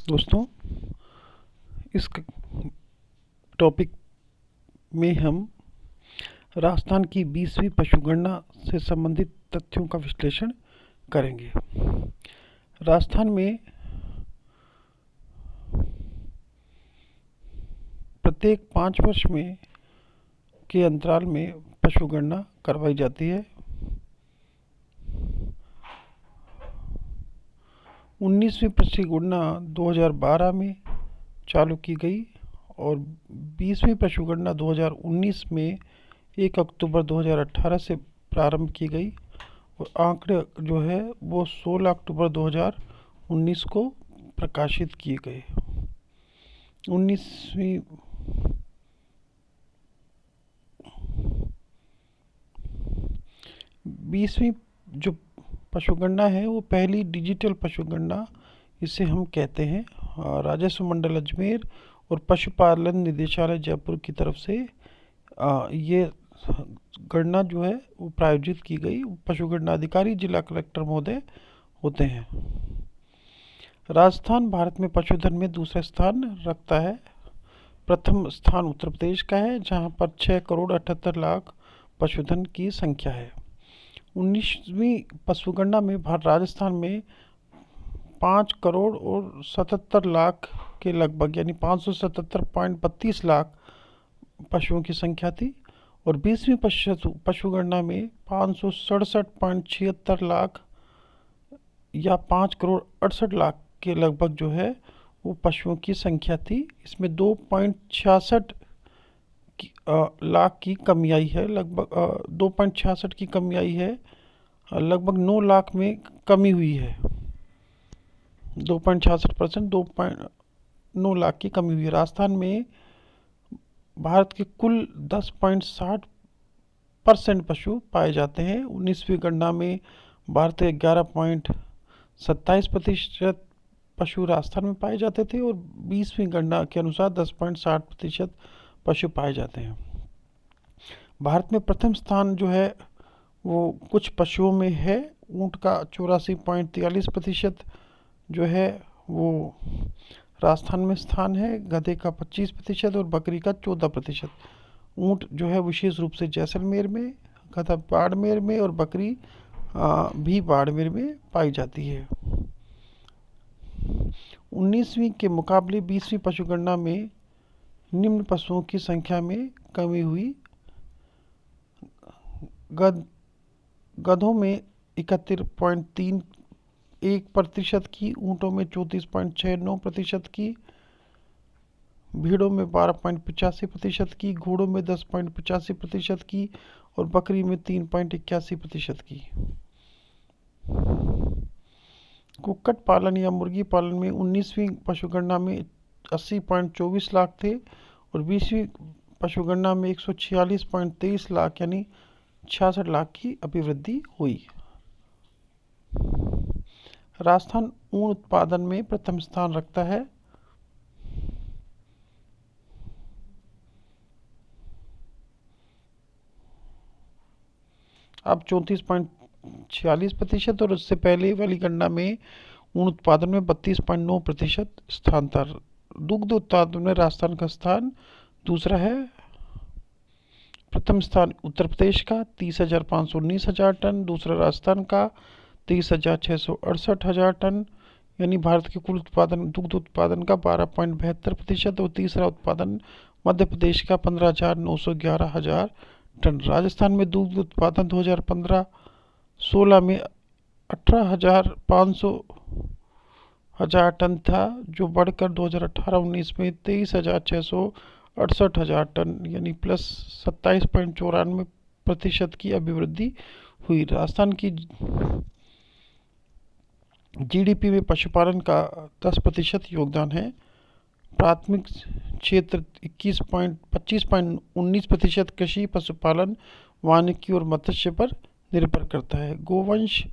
दोस्तों, इस टॉपिक में हम राजस्थान की 20वीं पशुगणना से संबंधित तथ्यों का विश्लेषण करेंगे। राजस्थान में प्रत्येक 5 वर्ष में के अंतराल में पशुगणना करवाई जाती है। 19वीं पशुगणना 2012 में चालू की गई और 20वीं पशुगणना 2019 में 1 अक्टूबर 2018 से प्रारंभ की गई और आंकड़े जो है वो 16 अक्टूबर 2019 को प्रकाशित किए गए। 19वीं 20वीं जो पशुगणना है वो पहली डिजिटल पशुगणना इसे हम कहते हैं। राजस्व मंडल अजमेर और पशुपालन निदेशालय जयपुर की तरफ से ये गणना जो है वो प्रायोजित की गई। पशुगणना अधिकारी जिला कलेक्टर महोदय होते हैं। राजस्थान भारत में पशुधन में दूसरा स्थान रखता है। प्रथम स्थान उत्तर प्रदेश का है, जहां पर 6 करोड़ 78 लाख पशुधन की संख्या है। 19वीं पशुगणना में राजस्थान में 5 करोड़ और 77 लाख के लगभग यानी 577.32 लाख पशुओं की संख्या थी और 20वीं पशुगणना में 567.76 लाख या 5 करोड़ 68 लाख के लगभग जो है वो पशुओं की संख्या थी। इसमें 2.66 लाख की कमी आई है, लगभग 2.66 की कमी आई है, लगभग 9 लाख में कमी हुई है। 2.66% 2.9 लाख की कमी हुई है। राजस्थान में भारत के कुल 10.60% पशु पाए जाते हैं। 19वीं गणना में भारत के 11.27% पशु राजस्थान में पाए जाते थे और 20वीं गणना के अनुसार 10.60% पशु पाए जाते हैं। भारत में प्रथम स्थान जो है वो कुछ पशुओं में है। ऊंट का 84.43% जो है वो राजस्थान में स्थान है, गधे का 25% और बकरी का 14%। ऊंट जो है विशेष रूप से जैसलमेर में, गधा बाड़मेर में और बकरी भी बाड़मेर में पाई जाती है। 19वीं के मुकाबले 20वीं पशुगणना में निम्न पशुओं की संख्या में कमी हुई। गधों में 71.31% की, ऊँटों में 34.69% की, भीड़ों में 12.85% की, घोड़ों में 10.85% की और बकरी में 3.81% की। कुक्कुट पालन या मुर्गी पालन में 19वीं पशुगणना में 80.24 लाख थे और 20वीं पशुगणना में 146.23 लाख यानी 66 लाख की अभिवृद्धि हुई। राजस्थान ऊन उत्पादन में प्रथम स्थान रखता है। अब 34.46% और उससे पहले वाली गणना में ऊन उत्पादन में 32.9% स्थान था। दुग्ध उत्पादन में राजस्थान का स्थान दूसरा है। प्रथम स्थान उत्तर प्रदेश का 30,519 टन, दूसरा राजस्थान का 30,668 टन यानी भारत के कुल उत्पादन दुग्ध उत्पादन का 12.72% और तीसरा उत्पादन मध्य प्रदेश का 15,911 टन। राजस्थान में दुग्ध उत्पादन 2015-16 में 18,500 टन था, जो बढ़कर 2018-19 में 23,668 टन यानी प्लस 27.94% की अभिवृद्धि हुई। राजस्थान की जीडीपी में पशुपालन का 10% योगदान है। प्राथमिक क्षेत्र 25.19%, कृषि, पशुपालन, वानिकी और मत्स्य पर निर्भर करता है। गोवंश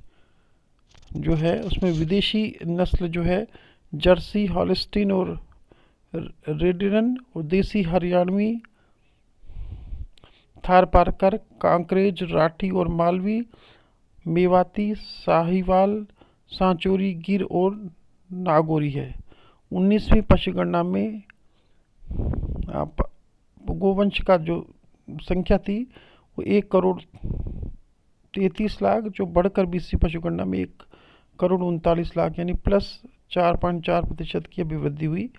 जो है उसमें विदेशी नस्ल जो है जर्सी, हॉलिस्टीन और रेडियन और देसी हरियाणवी, थारपारकर, कांकरेज, राठी और मालवी, मेवाती, साहिवाल, सांचोरी, गिर और नागौरी है। 19वीं पशुगणना में गोवंश का जो संख्या थी वो 1,33,00,000, जो बढ़कर 20वीं पशुगणना में 1,39,00,000 यानी प्लस 4.4% की अभिवृद्धि हुई।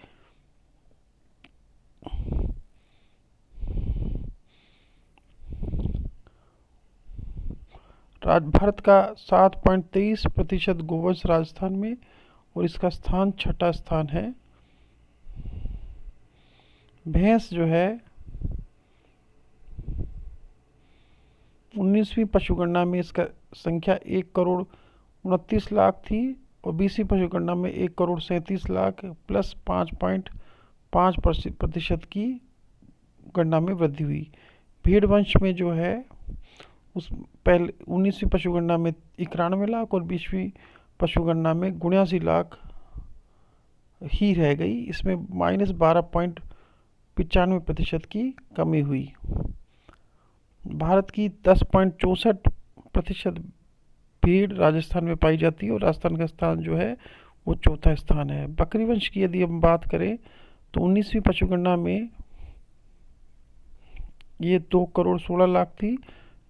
भारत का 7.23% गोवंश राजस्थान में, और इसका स्थान छठा स्थान है। भैंस जो है 19वीं पशुगणना में इसका संख्या 1,29,00,000 थी, और 20वीं पशुगणना में 1,37,00,000 प्लस 5.5% की गणना में वृद्धि हुई। भेड़ वंश में जो है उस पहले 19वीं पशुगणना में 91,00,000 और 20वीं पशुगणना में 79,00,000 ही रह गई। इसमें -12.95% की कमी हुई। भारत की 10.64% भीड़ राजस्थान में पाई जाती है, और राजस्थान का स्थान जो है वो चौथा स्थान है। बकरी वंश की यदि हम बात करें तो 19वीं पशुगणना में ये 2,16,00,000 थी,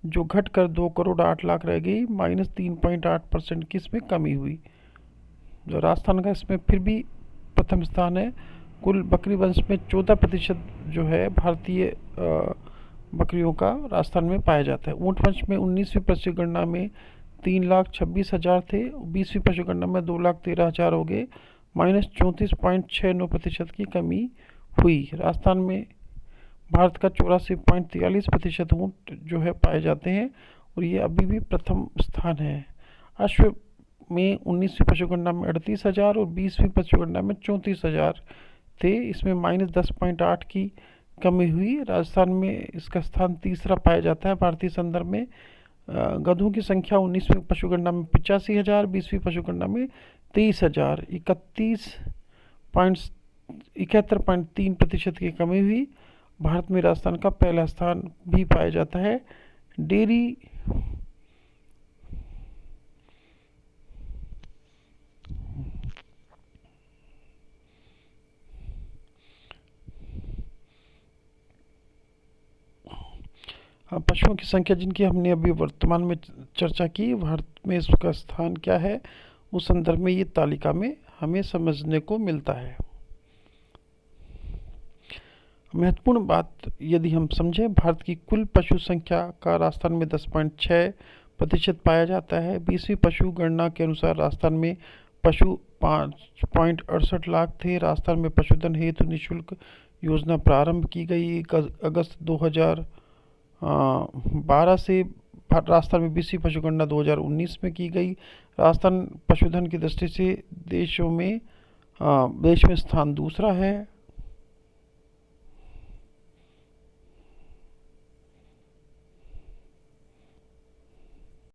जो घटकर 2,08,00,000 रह गई, -3.8% की इसमें कमी हुई। जो राजस्थान का इसमें फिर भी प्रथम स्थान है। कुल बकरी वंश में 14% जो है भारतीय बकरियों का राजस्थान में पाया जाता है। ऊँट वंश में 19वीं पशुगणना में 3,26,000 थे, 20वीं पशुगणना में 2,13,000 हो गए, -34.69% की कमी हुई। राजस्थान में भारत का 84.43% ऊँट जो है पाए जाते हैं, और ये अभी भी प्रथम स्थान है। अश्व में 19वीं पशुगणना में 38,000 और 20वीं पशुगणना में 34,000 थे, इसमें -10.8 की कमी हुई। राजस्थान में इसका स्थान तीसरा पाया जाता है भारतीय संदर्भ में। गधों की संख्या 19वीं पशुगणना में 85,000, 20वीं पशुगणना में 23,000, 71.3% की कमी हुई। भारत में राजस्थान का पहला स्थान भी पाया जाता है। डेयरी पशुओं की संख्या जिनकी हमने अभी वर्तमान में चर्चा की, भारत में इसका स्थान क्या है, उस संदर्भ में ये तालिका में हमें समझने को मिलता है। महत्वपूर्ण बात यदि हम समझें, भारत की कुल पशु संख्या का राजस्थान में 10.6% पाया जाता है। 20वीं पशु गणना के अनुसार राजस्थान में पशु 5.68 लाख थे। राजस्थान में पशुधन हेतु निःशुल्क योजना प्रारंभ की गई अगस्त 2012 से। राजस्थान में 20वीं पशुगणना 2019 में की गई। राजस्थान पशुधन की दृष्टि से देश में स्थान दूसरा है।